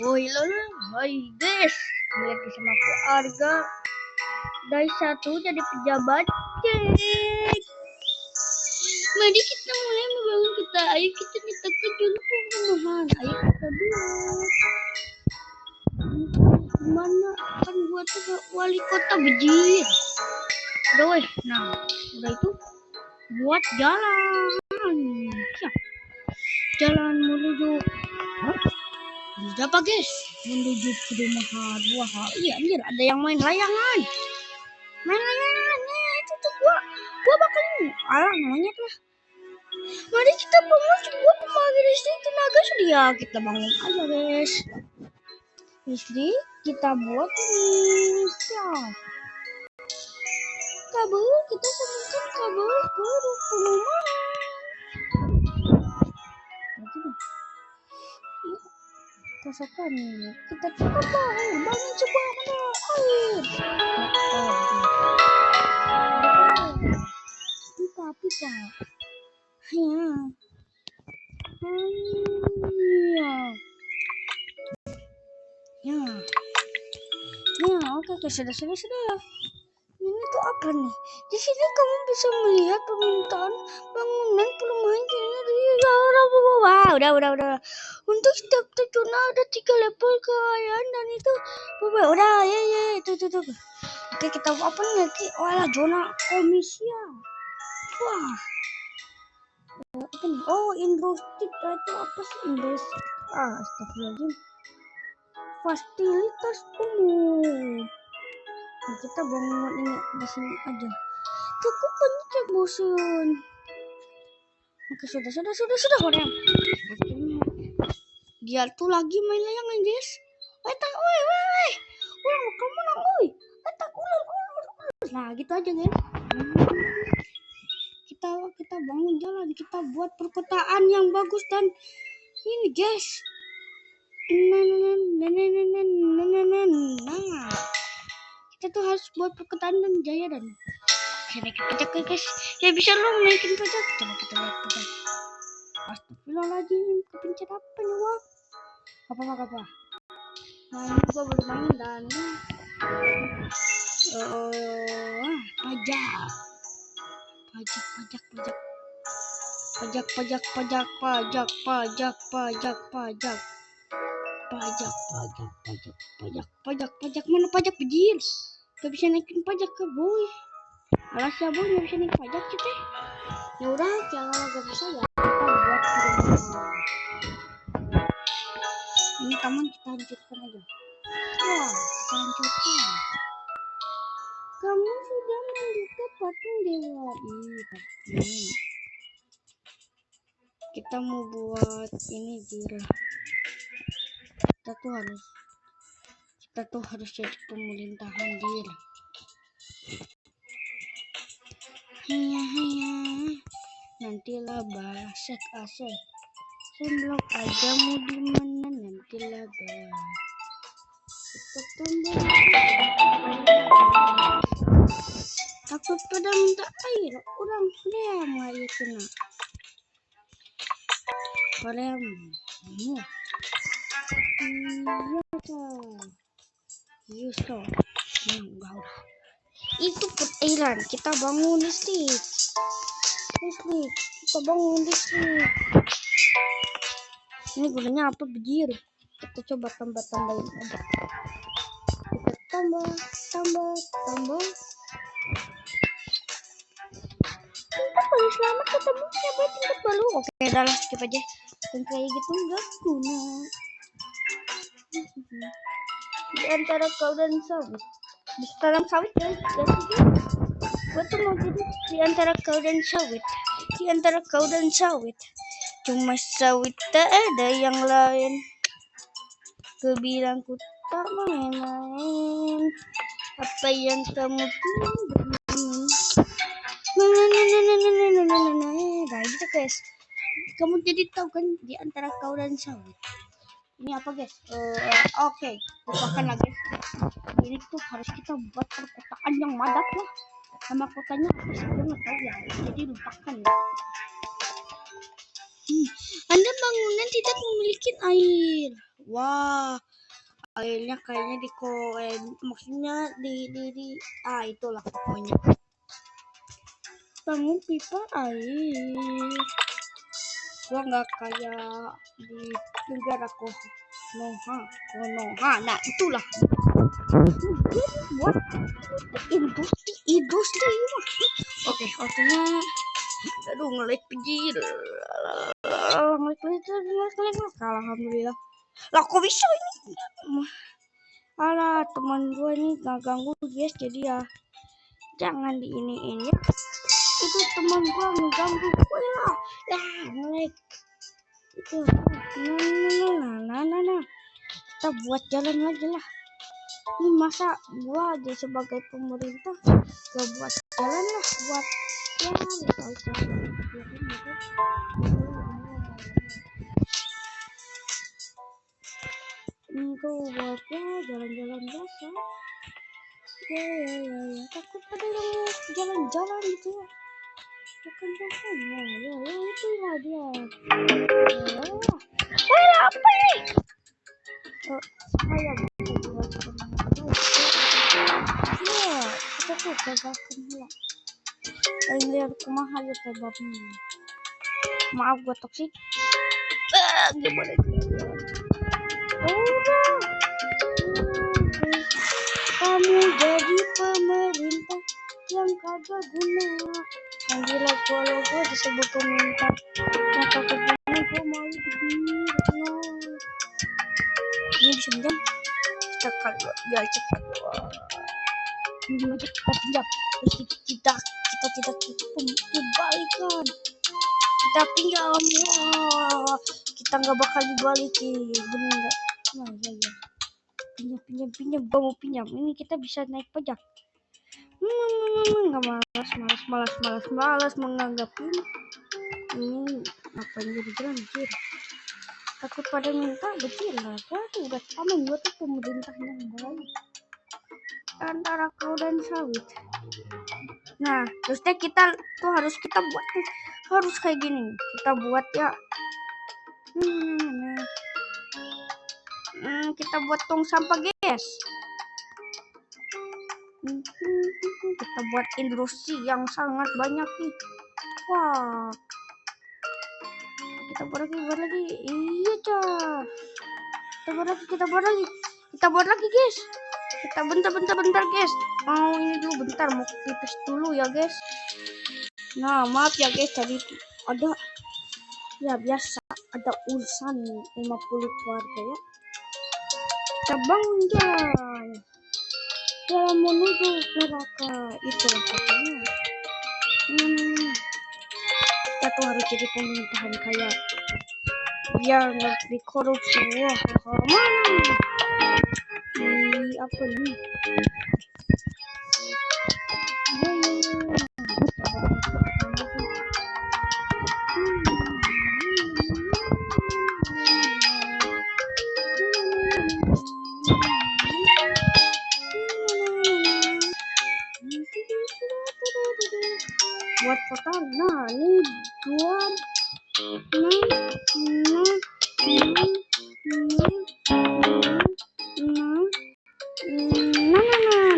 Woi lolo, hai guys, kembali lagi sama aku Arga. Dari satu jadi pejabat. Cek. Mari kita mulai membangun kita. Ayo kita nyatakan dulu pembunuhan. Ayo kita buat. Gimana akan buat wali kota Bejir? Udah weh. Nah, udah itu buat jalan. Jalan menuju. Berapa guys? Menuju perumahan. Wah, iya anjir, ada yang main layangan. Main layangan, ya itu tuh gua bakal ini. Alah, monyet lah. Mari kita bangun sebuah pembangkit listrik tenaga surya. Kita bangun aja guys. Listrik kita buat ini. Ya. Kabel kita sambungkan kabel ke perumahan. Rasakan kita cukup bangun sebuah menara air. Pipa. Oke, sudah. Ini tuh apa nih? Di sini kamu bisa melihat permintaan bangunan perumahan udah. Untuk setiap zona ada 3 level kekayaan dan itu udah ya itu. Oke, kita apa nih? Wah, zona komisia. Wah. Apa nih? Oh, industri itu apa sih industri? Astagfirullahaladzim. Fasilitas umum. Nah, kita bangun ini di sini aja. Cukup banyak bosan. Oke, sudah orang. Dia tuh lagi main layangan guys. Woi. Ulang kamu nang oi. Ulang. Nah, gitu aja guys. Kita bangun jalan, kita buat perkotaan yang bagus dan ini guys. Nah, kita tuh harus buat perkotaan dan jaya dan naikin pajak guys. Ya bisa lo naikin pajak. Coba kita lihat pajak. Astagfirullahaladzim, kepencet apa nih wah? Apa? Nah, ini gua baru main dan pajak mana pajak Bejir? Gak bisa naikin pajak ke boy. Alas ya boy, gak bisa naikin pajak kita. Ya udah, kalau gak bisa ya kita buat ini taman kita hancurkan aja. Wah, kita hancurkan. Kamu sudah mendekat patung dewa. Kita mau buat ini Jira. Kita tuh harus jadi pemerintahan Jira. Nantilah asek. Semblok aja mau dimana nantilah kita tambah. Takut pada minta air, orang lem air kena. Lem. Iya toh. Enggak. Itu perairan, kita bangun listrik. Kita bangun listrik. Ini gunanya apa Bejir? Kita coba tambahin aja. Kita tambah. Kita paling selamat ketemu siapa tingkat baru. Oke, udah lah skip aja. Dan kayak gitu enggak guna. Di antara kau dan sawit. Dalam sawit guys. Gue tuh mau jadi di antara kau dan sawit. Cuma sawit tak ada yang lain. Gue bilang ku tak main-main. Apa yang kamu pilih? Nah gitu guys. Kamu jadi tahu kan di antara kau dan sawit. Ini apa guys? Oke, lupakan lah guys. Ini tuh harus kita buat perkotaan yang madat lah. Sama kotanya habis gue nggak tahu ya. Jadi lupakan ya. Anda bangunan tidak memiliki air. Wah, airnya kayaknya di koin, maksudnya di itulah pokoknya. Bangun pipa air. Gua nggak kayak di negara Konoha. Nah itulah buat industri. Oke, waktunya. Aduh, ngelik pijir. Ngelik. Alhamdulillah. Lah kok bisa ini? Alah, teman gue nih gak ganggu guys, jadi ya jangan diiniin ya. Itu teman gue ngeganggu gue ya ngelik. Itu nah. Kita buat jalan lagi lah. Ini masa gua aja sebagai pemerintah gak buat jalan lah, buat ya itu buat ya jalan-jalan biasa. Ya takut ada yang jalan-jalan gitu ya. Bukan ya itu lah dia. Apa ini? Saya buat ya, kita tuh gagalkan lah. Lihat kumaha ya sebabnya. Maaf gue toksik. Gimana kamu jadi pemerintah yang kagak guna. Anjir kalau gue disebut pemerintah yang kagak guna, gue mau ini bisa pinjam. Kita kali biar cepat. Ini aja kita pinjam. Kita dibalikan. Kita pinjam. Wah, kita nggak bakal dibalikin. Bener nggak? Nah, ya. Pinjam. Gua mau pinjam. Ini kita bisa naik pajak. Nggak malas menganggap ini apa yang jadi anjir. Takut pada minta kecil lah. Waduh, udah aman gua tuh pemerintah yang baik antara kau dan sawit. Nah, terusnya kita tuh harus kayak gini. Kita buat ya. Kita buat tong sampah, guys. Kita buat industri yang sangat banyak nih. Wah. Kita buat lagi. Iya, Cah. Kita buat lagi, guys. Kita bentar, guys. Mau ini dulu bentar, mau pipis dulu ya, guys. Nah, maaf ya, guys. Tadi ada ya biasa ada urusan 50 keluarga ya. Kita bangun jalan menuju neraka, itulah katanya. Kita tuh harus jadi pemerintahan kaya biar nggak dikorupsi. Wah, mana apa nih? Buat total, nah ini 2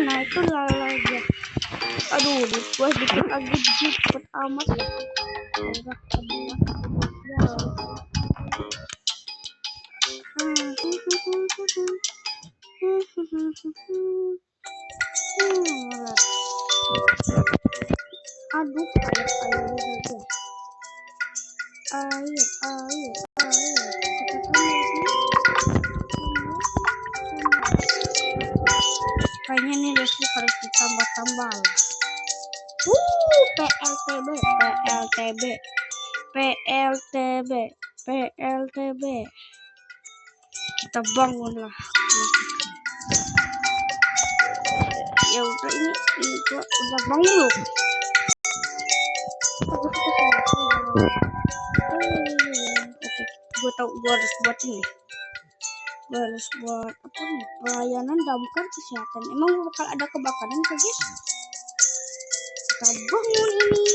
nah itu lala aja. Aduh, gua bikin lagi cepet amat ya. Aduh, air. Kayaknya nih listrik harus ditambah-tambah. PLTB. Kita bangunlah. Ya udah ini gua udah bangun loh. Oke, gua harus buat ini. Gua harus buat apa nih? Pelayanan damkar kesehatan. Emang bakal ada kebakaran kan, guys? Kita bangun ini.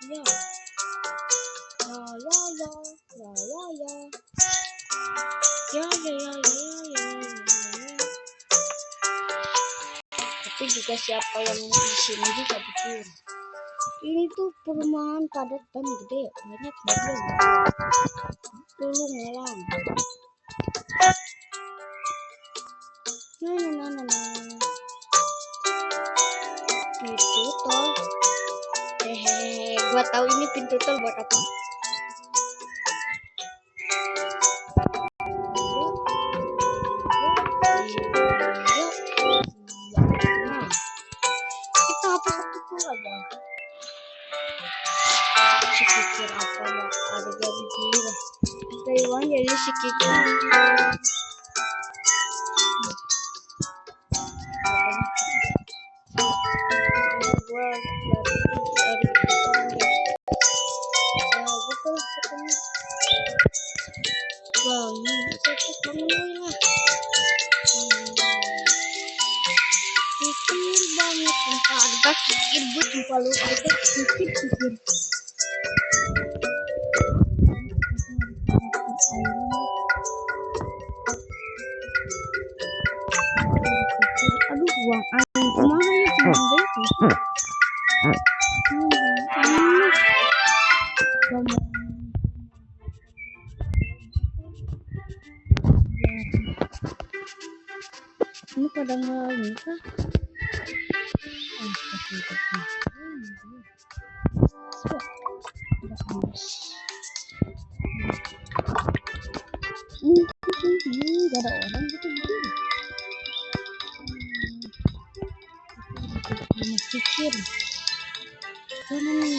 Ya. Ya ya ya ya ya ya. Ya ya ya ya ya ya. Tapi juga siapa yang di sini juga betul. Ini tuh perumahan padat dan gede, banyak mobil. Tolong ngelang. Pintu tol. Hehehe, gua tahu ini pintu tol buat apa. Nah, kita hapus satu aja. Si kikir apa mak? Ada jadi gila. Taiwan jadi si kikir. Pikir banget tempat ada pikir buat jumpa lu ada pikir aduh buang angin kemana ya teman itu ini pada nggak nikah. Gak ada orang gitu begini. Pikir ini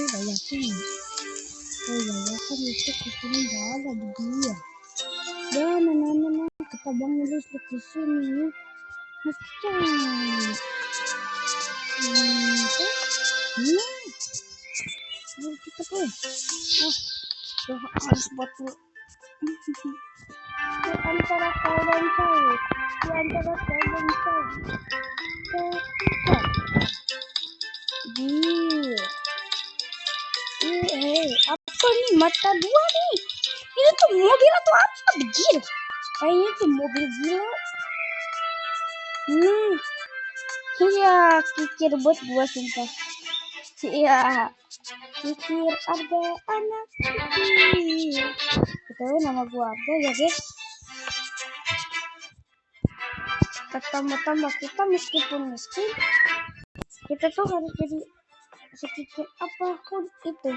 udah yakin. Oh ya ya kan listrik di sini nggak ada dia. Dan kita bangun listrik di sini. Kita tuh. Harus batu. Di antara kau dan saya. Di antara kau dan saya. Apa nih mata dua nih? Ini tuh mobil atau apa begini? Kayaknya tuh mobil gila. Iya, kikir buat gua sumpah. Iya, kikir ada anak kikir. Tahu nama gua apa ya guys? Tambah kita meskipun miskin, kita tuh harus jadi sedikit apapun itu.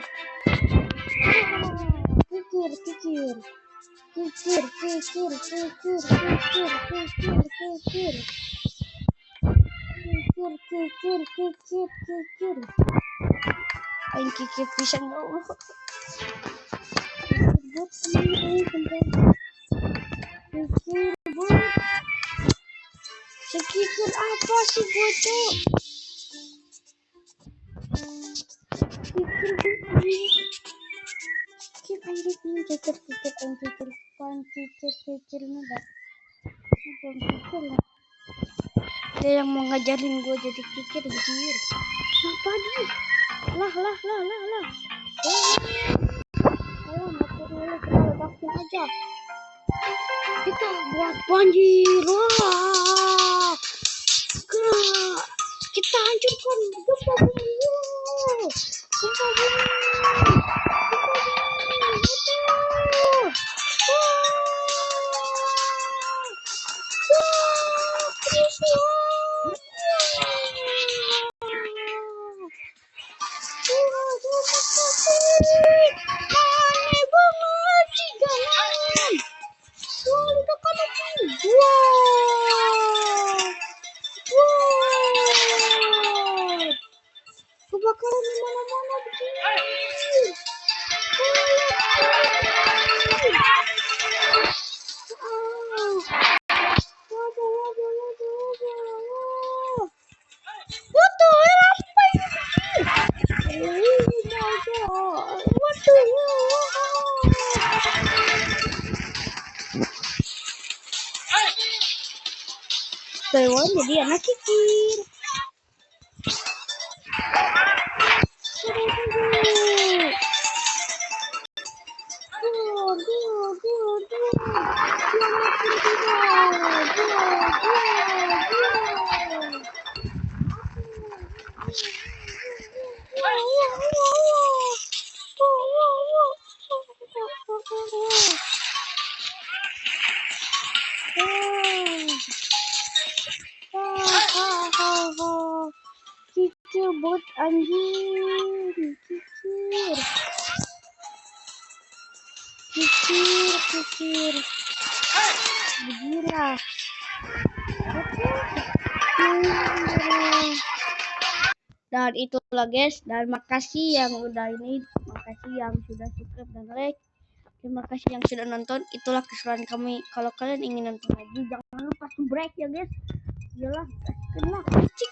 Kikir. Aing kikir pisang Allah. Kikir apa sih gue tuh? Ada yang mau ngajarin gue jadi kikir begini. Apa dia? Lah. Mati dulu kita ledakin aja. Kita buat banjir. Gerak. Kita hancurkan gempa bumi. Aneh banget sih jalan. Kita kan kebakaran di mana-mana begini. Waduh. Taiwan jadi anak kikir. Kikir bot anjing, kikir, beginilah. Dan itulah guys, dan makasih yang udah ini, makasih yang sudah subscribe dan like. Terima kasih yang sudah nonton. Itulah keseruan kami. Kalau kalian ingin nonton lagi, jangan lupa subscribe ya guys. Iyalah, cik